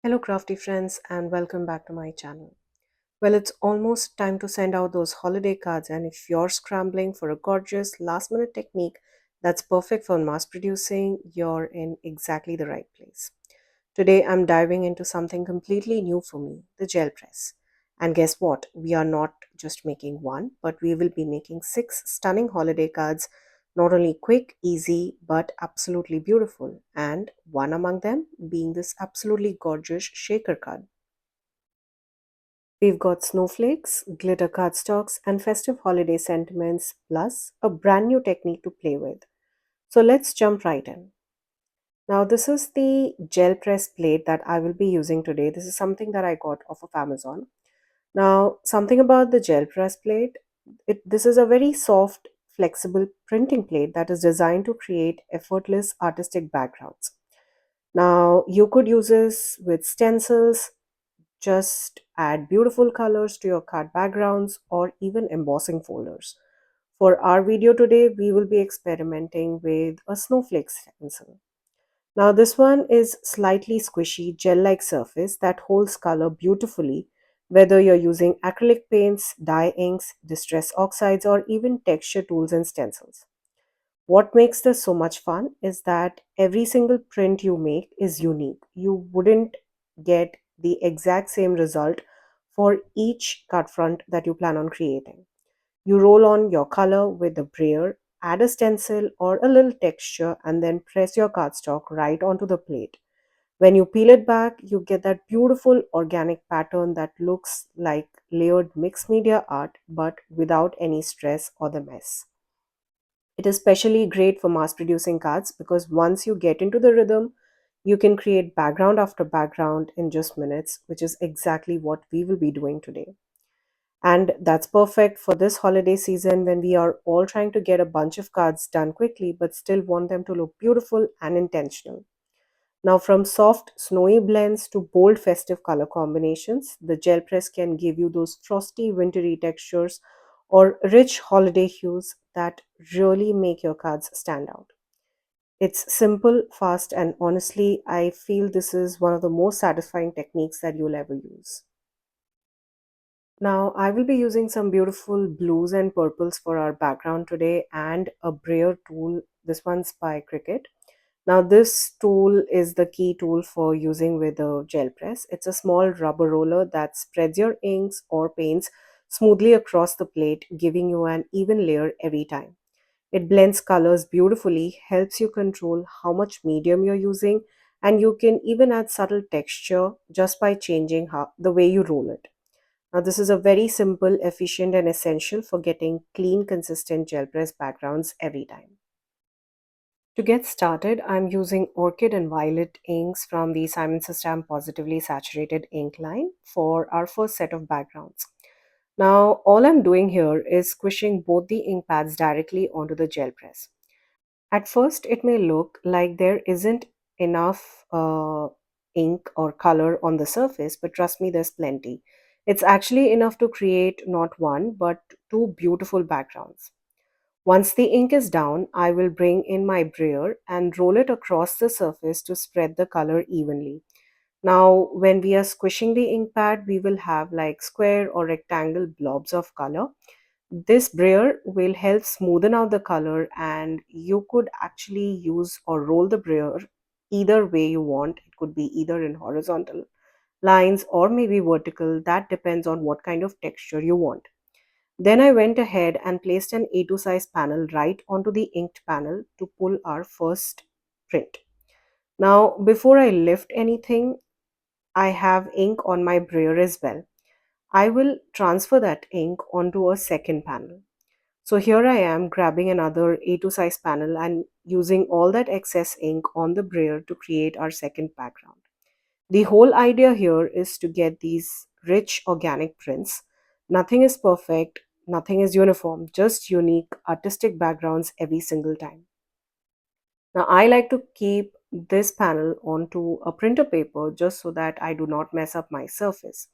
Hello, crafty friends, and welcome back to my channel. Well, it's almost time to send out those holiday cards, and if you're scrambling for a gorgeous last minute technique that's perfect for mass producing, you're in exactly the right place. Today, I'm diving into something completely new for me, the gel press. And guess what? We are not just making one, but we will be making six stunning holiday cards, not only quick, easy, but absolutely beautiful. And one among them being this absolutely gorgeous shaker card. We've got snowflakes, glitter cardstocks, and festive holiday sentiments, plus a brand new technique to play with. So let's jump right in. Now, this is the gel press plate that I will be using today. This is something that I got off of Amazon. Now, something about the gel press plate, this is a very soft, flexible printing plate that is designed to create effortless artistic backgrounds. Now, you could use this with stencils, just add beautiful colors to your card backgrounds, or even embossing folders. For our video today, we will be experimenting with a snowflake stencil. Now, this one is slightly squishy, gel like surface that holds color beautifully, whether you're using acrylic paints, dye inks, distress oxides, or even texture tools and stencils. What makes this so much fun is that every single print you make is unique. You wouldn't get the exact same result for each card front that you plan on creating. You roll on your color with a brayer, add a stencil or a little texture, and then press your cardstock right onto the plate. When you peel it back, you get that beautiful organic pattern that looks like layered mixed media art but without any stress or the mess. It is especially great for mass producing cards because once you get into the rhythm, you can create background after background in just minutes, which is exactly what we will be doing today. And that's perfect for this holiday season when we are all trying to get a bunch of cards done quickly but still want them to look beautiful and intentional. Now, from soft, snowy blends to bold, festive color combinations, the gel press can give you those frosty, wintry textures or rich holiday hues that really make your cards stand out. It's simple, fast, and honestly, I feel this is one of the most satisfying techniques that you'll ever use. Now, I will be using some beautiful blues and purples for our background today and a brayer tool. This one's by Cricut. Now, this tool is the key tool for using with a gel press. It's a small rubber roller that spreads your inks or paints smoothly across the plate, giving you an even layer every time. It blends colors beautifully, helps you control how much medium you're using, and you can even add subtle texture just by changing the way you roll it. Now, this is a very simple, efficient, and essential for getting clean, consistent gel press backgrounds every time. To get started, I'm using Orchid and Violet inks from the Simon Says Positively Saturated ink line for our first set of backgrounds. Now, all I'm doing here is squishing both the ink pads directly onto the gel press. At first, it may look like there isn't enough ink or color on the surface, but trust me, there's plenty. It's actually enough to create not one, but two beautiful backgrounds. Once the ink is down, I will bring in my brayer and roll it across the surface to spread the color evenly. Now, when we are squishing the ink pad, we will have like square or rectangle blobs of color. This brayer will help smoothen out the color, and you could actually use or roll the brayer either way you want. It could be either in horizontal lines or maybe vertical. That depends on what kind of texture you want. Then I went ahead and placed an A2 size panel right onto the inked panel to pull our first print. Now, before I lift anything, I have ink on my brayer as well. I will transfer that ink onto a second panel. So here I am grabbing another A2 size panel and using all that excess ink on the brayer to create our second background. The whole idea here is to get these rich organic prints. Nothing is perfect, nothing is uniform, just unique artistic backgrounds every single time. Now, I like to keep this panel onto a printer paper just so that I do not mess up my surface.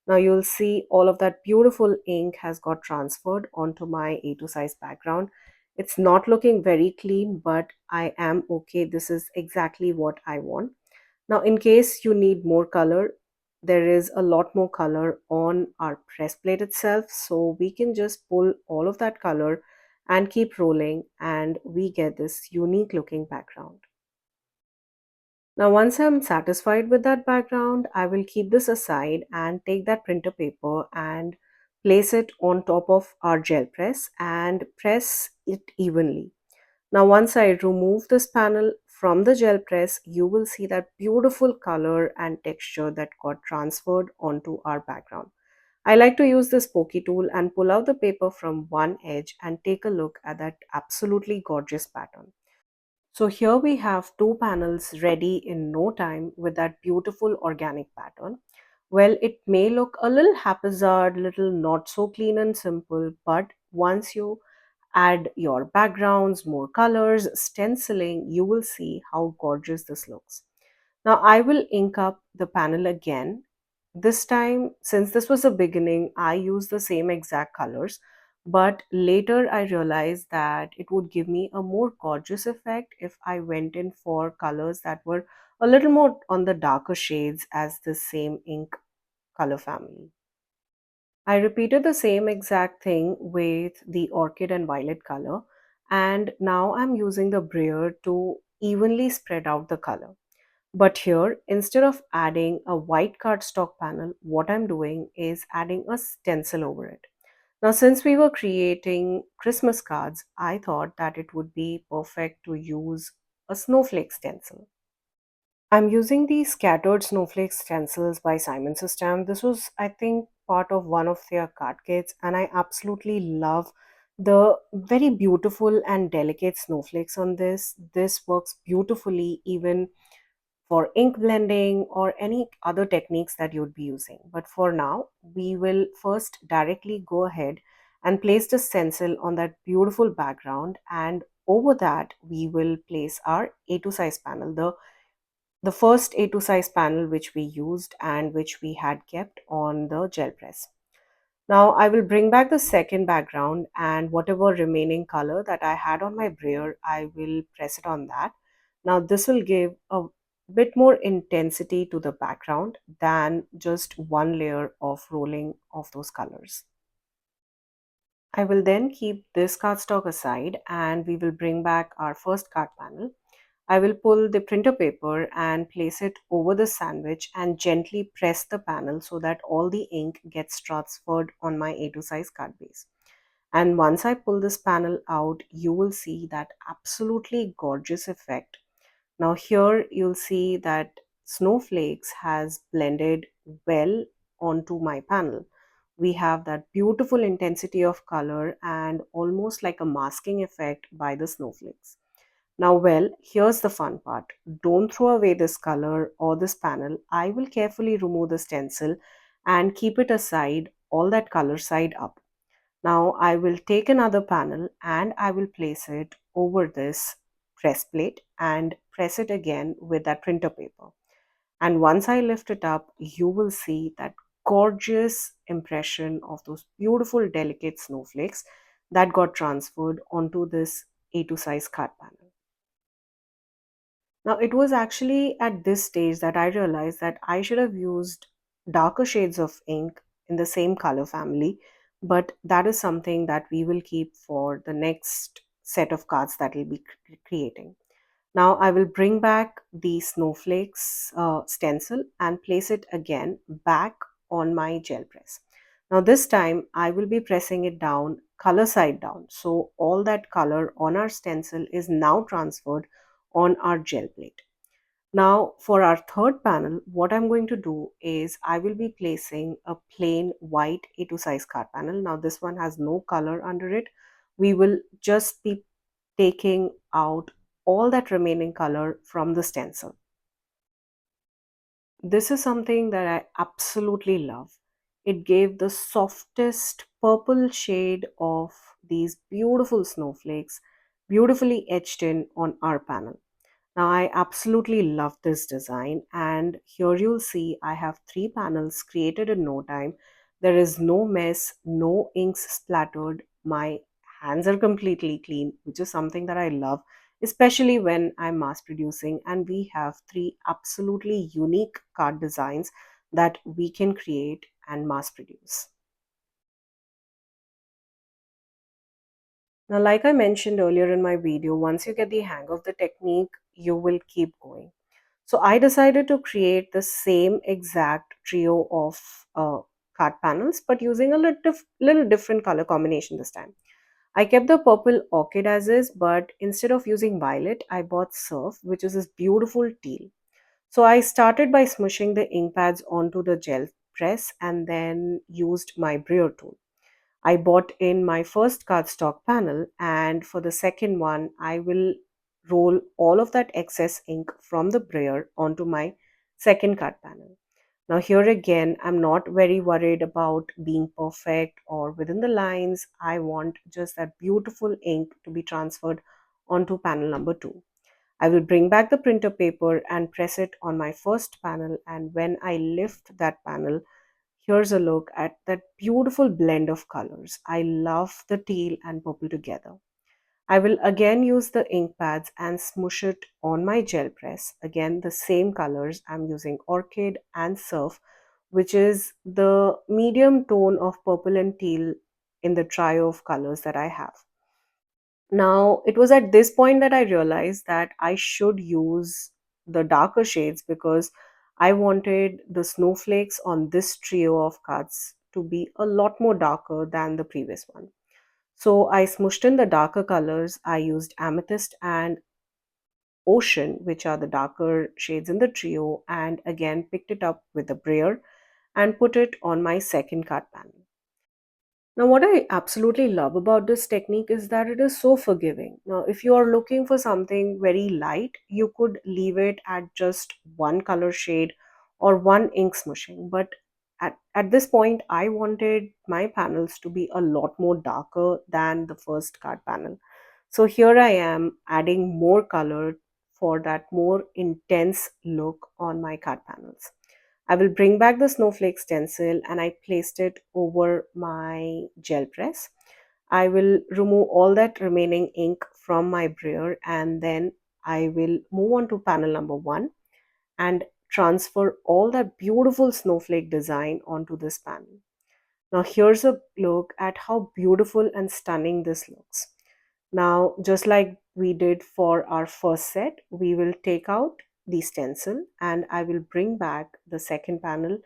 Now, you'll see all of that beautiful ink has got transferred onto my A2 size background. It's not looking very clean, but I am okay. This is exactly what I want. Now, in case you need more color, there is a lot more color on our press plate itself. So we can just pull all of that color and keep rolling, and we get this unique looking background. Now, once I'm satisfied with that background, I will keep this aside and take that printer paper and place it on top of our gel press and press it evenly. Now, once I remove this panel from the gel press, you will see that beautiful color and texture that got transferred onto our background. I like to use this pokey tool and pull out the paper from one edge and take a look at that absolutely gorgeous pattern. So here we have two panels ready in no time with that beautiful organic pattern. Well, it may look a little haphazard, little not so clean and simple, but once you add your backgrounds, more colors, stenciling, you will see how gorgeous this looks. Now I will ink up the panel again. This time, since this was a beginning, I used the same exact colors, but later I realized that it would give me a more gorgeous effect if I went in for colors that were a little more on the darker shades as the same ink color family. I repeated the same exact thing with the orchid and violet color, and now I'm using the brayer to evenly spread out the color. But here, instead of adding a white cardstock panel, what I'm doing is adding a stencil over it. Now, since we were creating Christmas cards, I thought that it would be perfect to use a snowflake stencil. I'm using the scattered snowflake stencils by Simon System. This was, I think, part of one of their card kits, and I absolutely love the very beautiful and delicate snowflakes on this. This works beautifully even for ink blending or any other techniques that you'd be using. But for now, we will first directly go ahead and place the stencil on that beautiful background, and over that we will place our A2 size panel, the first A2 size panel which we used and which we had kept on the gel press. Now I will bring back the second background, and whatever remaining color that I had on my brayer, I will press it on that. Now this will give a bit more intensity to the background than just one layer of rolling of those colors. I will then keep this cardstock aside and we will bring back our first card panel. I will pull the printer paper and place it over the sandwich and gently press the panel so that all the ink gets transferred on my A2 size card base. And once I pull this panel out, you will see that absolutely gorgeous effect. Now here you'll see that snowflakes has blended well onto my panel. We have that beautiful intensity of color and almost like a masking effect by the snowflakes. Now, well, here's the fun part. Don't throw away this color or this panel. I will carefully remove the stencil and keep it aside, all that color side up. Now, I will take another panel and I will place it over this press plate and press it again with that printer paper. And once I lift it up, you will see that gorgeous impression of those beautiful, delicate snowflakes that got transferred onto this A2 size card panel. Now, it was actually at this stage that I realized that I should have used darker shades of ink in the same color family, but that is something that we will keep for the next set of cards that we'll be creating. Now, I will bring back the snowflakes stencil and place it again back on my gel press. Now, this time I will be pressing it down color side down. So, all that color on our stencil is now transferred on our gel plate. Now for our third panel, what I'm going to do is I will be placing a plain white A2 size card panel. Now this one has no color under it. We will just be taking out all that remaining color from the stencil. This is something that I absolutely love. It gave the softest purple shade of these beautiful snowflakes beautifully etched in on our panel. Now I absolutely love this design, and here you'll see I have three panels created in no time. There is no mess, no inks splattered. My hands are completely clean, which is something that I love. especially when I'm mass producing and we have three absolutely unique card designs that we can create and mass produce. Now, like I mentioned earlier in my video, once you get the hang of the technique, you will keep going. So I decided to create the same exact trio of card panels, but using a little different color combination this time. I kept the purple orchid as is, but instead of using violet, I bought surf, which is this beautiful teal. So I started by smushing the ink pads onto the gel press and then used my Breer tool. I bought in my first cardstock panel, and for the second one, I will roll all of that excess ink from the brayer onto my second card panel. Now, here again, I'm not very worried about being perfect or within the lines. I want just that beautiful ink to be transferred onto panel number two. I will bring back the printer paper and press it on my first panel, and when I lift that panel, here's a look at that beautiful blend of colors. I love the teal and purple together. I will again use the ink pads and smush it on my gel press. Again, the same colors. I'm using Orchid and Surf, which is the medium tone of purple and teal in the trio of colors that I have. Now, it was at this point that I realized that I should use the darker shades because I wanted the snowflakes on this trio of cards to be a lot more darker than the previous one. So I smushed in the darker colors. I used amethyst and ocean, which are the darker shades in the trio, and again picked it up with a brayer and put it on my second card panel. Now, what I absolutely love about this technique is that it is so forgiving. Now, if you are looking for something very light, you could leave it at just one color shade or one ink smushing. But at this point, I wanted my panels to be a lot more darker than the first card panel. So here I am adding more color for that more intense look on my card panels. I will bring back the snowflake stencil and I placed it over my gel press. I will remove all that remaining ink from my brayer and then I will move on to panel number one and transfer all that beautiful snowflake design onto this panel. Now here's a look at how beautiful and stunning this looks. Now, just like we did for our first set, we will take out the stencil and I will bring back the second panel,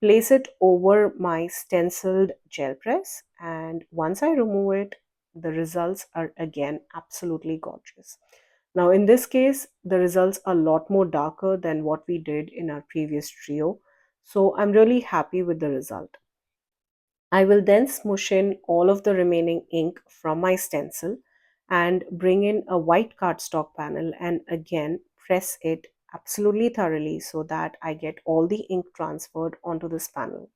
place it over my stenciled gel press, and once I remove it, the results are again absolutely gorgeous. Now, in this case, the results are a lot more darker than what we did in our previous trio, so I'm really happy with the result. I will then smush in all of the remaining ink from my stencil and bring in a white cardstock panel and again press it absolutely thoroughly so that I get all the ink transferred onto this panel.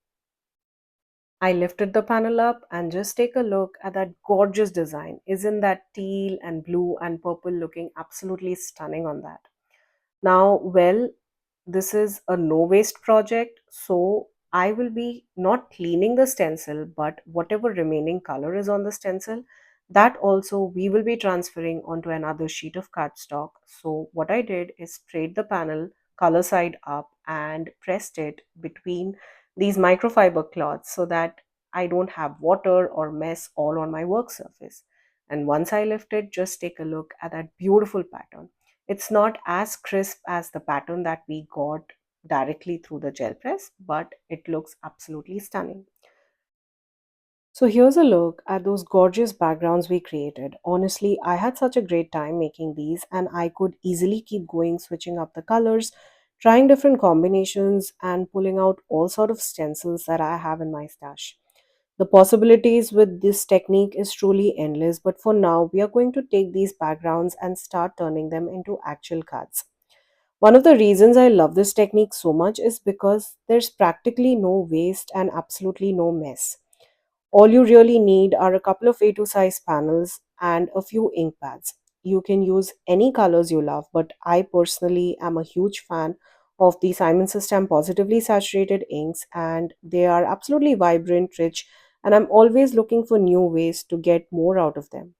I lifted the panel up and just take a look at that gorgeous design. Isn't that teal and blue and purple looking absolutely stunning on that? Now, well, this is a no waste project, so I will be not cleaning the stencil, but whatever remaining color is on the stencil, that also we will be transferring onto another sheet of cardstock. So what I did is sprayed the panel color side up and pressed it between these microfiber cloths so that I don't have water or mess all on my work surface. And once I lift it, just take a look at that beautiful pattern. It's not as crisp as the pattern that we got directly through the gel press, but it looks absolutely stunning. So here's a look at those gorgeous backgrounds we created. Honestly, I had such a great time making these and I could easily keep going, switching up the colors, trying different combinations and pulling out all sort of stencils that I have in my stash. The possibilities with this technique is truly endless, but for now, we are going to take these backgrounds and start turning them into actual cards. One of the reasons I love this technique so much is because there's practically no waste and absolutely no mess. All you really need are a couple of A2 size panels and a few ink pads. You can use any colors you love, but I personally am a huge fan of the Simon System positively saturated inks, and they are absolutely vibrant, rich, and I'm always looking for new ways to get more out of them.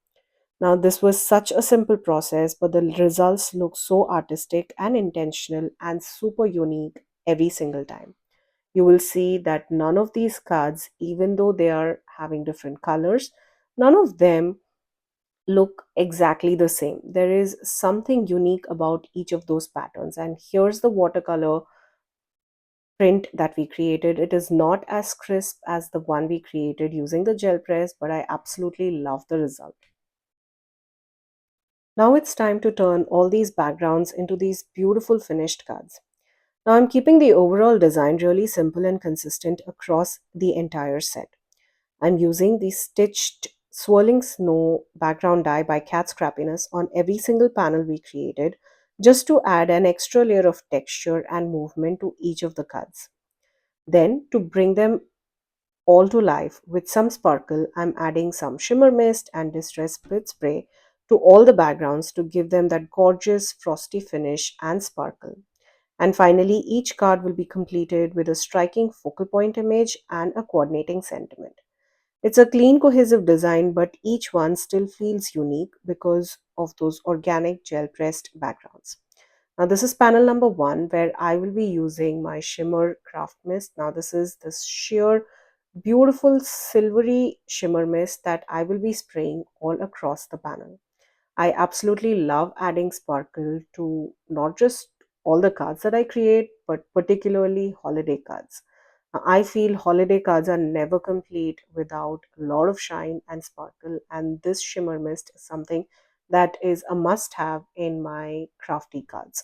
Now, this was such a simple process, but the results look so artistic and intentional and super unique every single time. You will see that none of these cards, even though they are having different colors, none of them look exactly the same. There is something unique about each of those patterns. And here's the watercolor print that we created. It is not as crisp as the one we created using the gel press, but I absolutely love the result. Now it's time to turn all these backgrounds into these beautiful finished cards. Now I'm keeping the overall design really simple and consistent across the entire set. I'm using the stitched swirling snow background die by Cat Scrappiness on every single panel we created, just to add an extra layer of texture and movement to each of the cards. Then, to bring them all to life with some sparkle, I'm adding some shimmer mist and distress split spray to all the backgrounds to give them that gorgeous frosty finish and sparkle. And finally, each card will be completed with a striking focal point image and a coordinating sentiment. It's a clean, cohesive design, but each one still feels unique because of those organic gel pressed backgrounds. Now, this is panel number one where I will be using my shimmer craft mist. Now, this is this sheer, beautiful silvery shimmer mist that I will be spraying all across the panel. I absolutely love adding sparkle to not just all the cards that I create, but particularly holiday cards. I feel holiday cards are never complete without a lot of shine and sparkle, and this shimmer mist is something that is a must have in my crafty cards.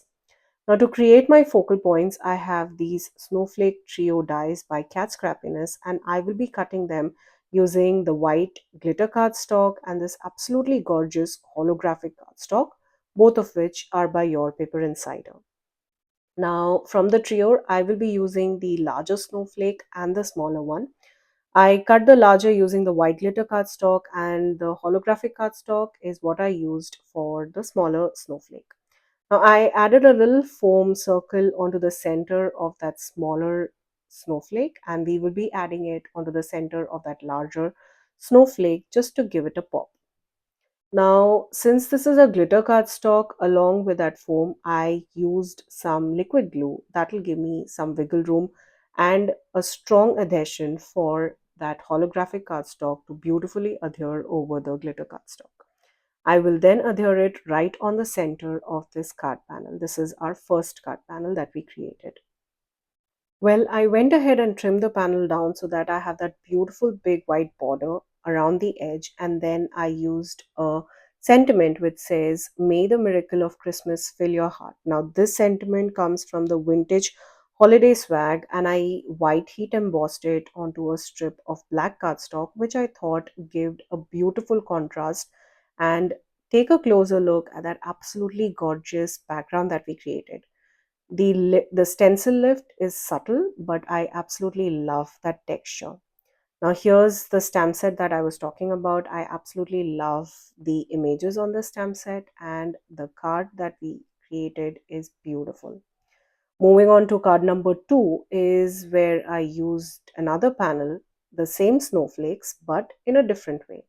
Now, to create my focal points, I have these Snowflake Trio dies by Cat Scrappiness, and I will be cutting them using the white glitter cardstock and this absolutely gorgeous holographic cardstock, both of which are by Your Paper Insider. Now, from the trio, I will be using the larger snowflake and the smaller one. I cut the larger using the white glitter cardstock, and the holographic cardstock is what I used for the smaller snowflake. Now, I added a little foam circle onto the center of that smaller snowflake, and we will be adding it onto the center of that larger snowflake just to give it a pop. Now, since this is a glitter cardstock along with that foam, I used some liquid glue that will give me some wiggle room and a strong adhesion for that holographic cardstock to beautifully adhere over the glitter cardstock. I will then adhere it right on the center of this card panel. This is our first card panel that we created. Well, I went ahead and trimmed the panel down so that I have that beautiful big white border around the edge, and then I used a sentiment which says, "May the miracle of Christmas fill your heart." Now, this sentiment comes from the vintage holiday swag, and I white heat embossed it onto a strip of black cardstock, which I thought gave a beautiful contrast. And take a closer look at that absolutely gorgeous background that we created. The stencil lift is subtle, but I absolutely love that texture. Now here's the stamp set that I was talking about. I absolutely love the images on the stamp set, and the card that we created is beautiful. Moving on to card number two is where I used another panel, the same snowflakes, but in a different way.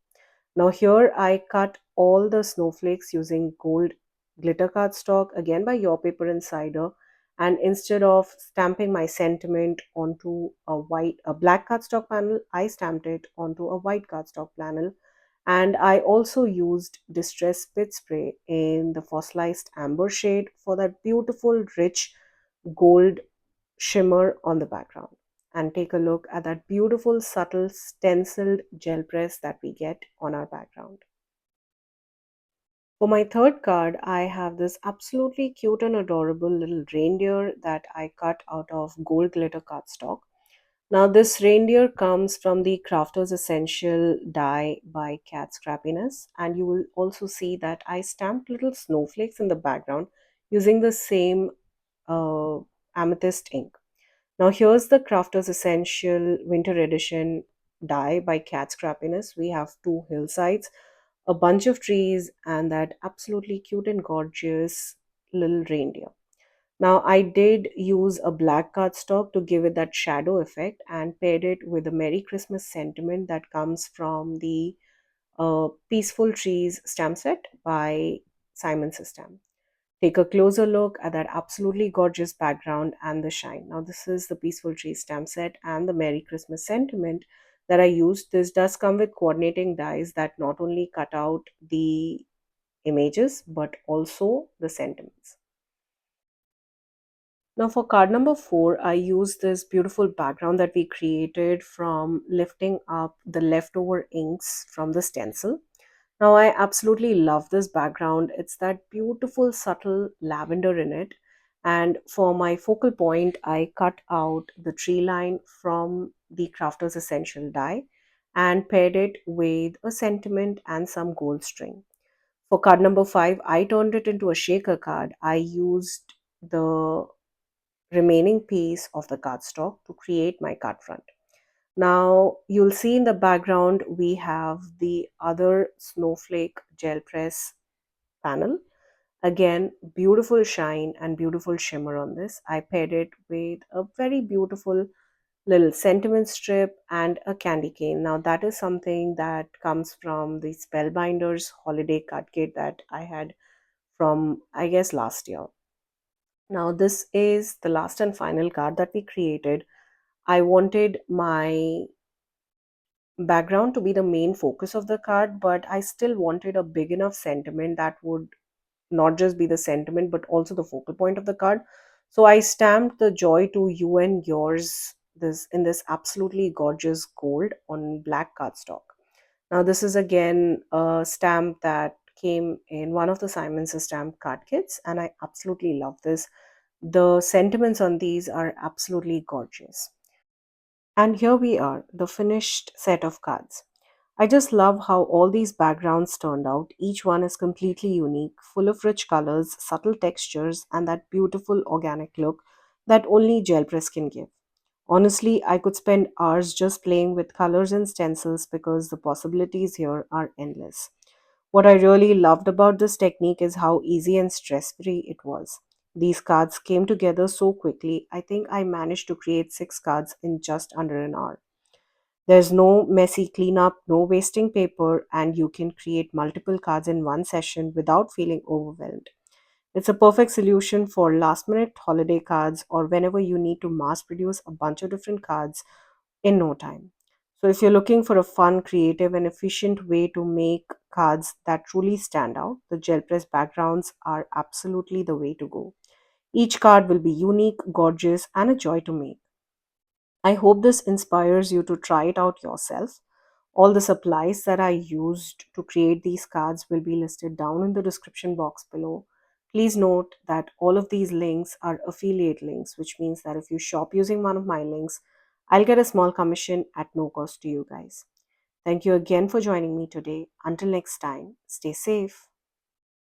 Now here I cut all the snowflakes using gold glitter cardstock, again by Your Paper Insider, and instead of stamping my sentiment onto a black cardstock panel, I stamped it onto a white cardstock panel. And I also used distress spit spray in the fossilized amber shade for that beautiful rich gold shimmer on the background. And take a look at that beautiful subtle stenciled gel press that we get on our background. For my third card, I have this absolutely cute and adorable little reindeer that I cut out of gold glitter cardstock. Now, this reindeer comes from the Crafter's Essential die by Cat Scrappiness, and you will also see that I stamped little snowflakes in the background using the same uh, amethyst ink. Now, here's the Crafter's Essential Winter Edition die by Cat Scrappiness. We have two hillsides, a bunch of trees, and that absolutely cute and gorgeous little reindeer. Now, I did use a black cardstock to give it that shadow effect and paired it with a Merry Christmas sentiment that comes from the a Peaceful Trees stamp set by Simon System. Take a closer look at that absolutely gorgeous background and the shine. Now, this is the Peaceful Trees stamp set and the Merry Christmas sentiment that I used. This does come with coordinating dies that not only cut out the images but also the sentiments. Now, for card number 4, I use this beautiful background that we created from lifting up the leftover inks from the stencil. Now, I absolutely love this background. It's that beautiful, subtle lavender in it. And for my focal point, I cut out the tree line from the Crafter's Essential die and paired it with a sentiment and some gold string. For card number 5, I turned it into a shaker card. I used the remaining piece of the cardstock to create my card front. Now you'll see in the background we have the other Snowflake gel press panel. Again, beautiful shine and beautiful shimmer on this. I paired it with a very beautiful little sentiment strip and a candy cane. Now that is something that comes from the Spellbinders holiday card kit that I had from, I guess, last year. Now this is the last and final card that we created. I wanted my background to be the main focus of the card, but I still wanted a big enough sentiment that would not just be the sentiment but also the focal point of the card. So I stamped the joy to you and yours this in this absolutely gorgeous gold on black cardstock. Now this is again a stamp that came in one of the Simon's stamp card kits, and I absolutely love this. The sentiments on these are absolutely gorgeous. And here we are, the finished set of cards. I just love how all these backgrounds turned out. Each one is completely unique, full of rich colors, subtle textures, and that beautiful organic look that only gel press can give. Honestly, I could spend hours just playing with colors and stencils because the possibilities here are endless. What I really loved about this technique is how easy and stress free it was. These cards came together so quickly. I think I managed to create 6 cards in just under an hour. There's no messy cleanup, no wasting paper, and you can create multiple cards in one session without feeling overwhelmed. It's a perfect solution for last minute holiday cards or whenever you need to mass produce a bunch of different cards in no time. So, if you're looking for a fun, creative, and efficient way to make cards that truly stand out, the gel press backgrounds are absolutely the way to go. Each card will be unique, gorgeous, and a joy to make. I hope this inspires you to try it out yourself. All the supplies that I used to create these cards will be listed down in the description box below. Please note that all of these links are affiliate links, which means that if you shop using one of my links, I'll get a small commission at no cost to you guys. Thank you again for joining me today. Until next time, stay safe.